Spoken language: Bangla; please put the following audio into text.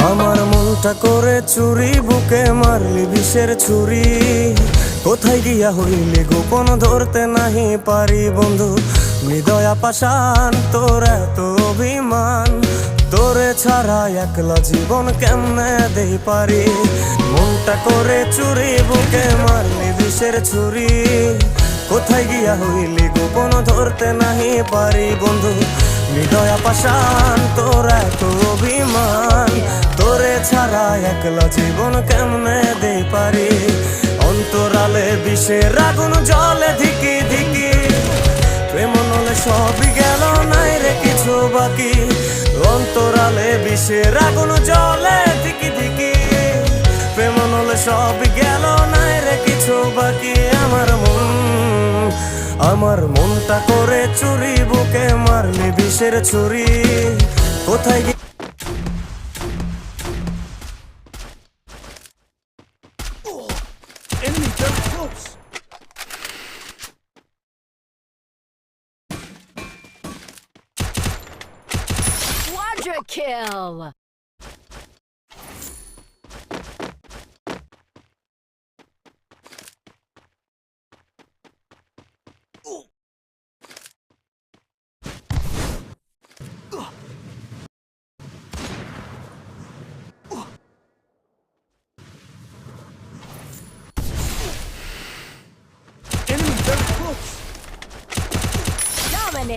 আমার মনটা করে চুরি, বুকে মারলি বিষের ছুরি। কোথায় গিয়া হইলি গোপন ধরতে নাহি পারি বন্ধু। হৃদয়া পাষাণ তোর এত অভিমান, তোরে ছাড়া একলা জীবন কেমনে দেই পারি। মনটা করে চুরি, বুকে মারলি বিষের ছুরি। কোথায় গিয়া হইলি গোপন ধরতে নাহি পারি বন্ধু। হৃদয়া পাষাণ তোর এত অভিমান, তোরে ছাড়া একলা জীবন কেমনে দেই পারি। অন্তরালে বিষের আগুন জ্বলে ধিকি ধিকি, প্রেম নলে সবই গেল নাই রে কিছু বাকি। অন্তরালে বিষের আগুন জ্বলে ধিকি ধিকি, প্রেম নলে সবই গেল নাই রে কিছু বাকি। আমার মনটা করে চুরি, বুকে মারলি বিষের ছুরি। কোথায় Enemy very close. Quadra kill!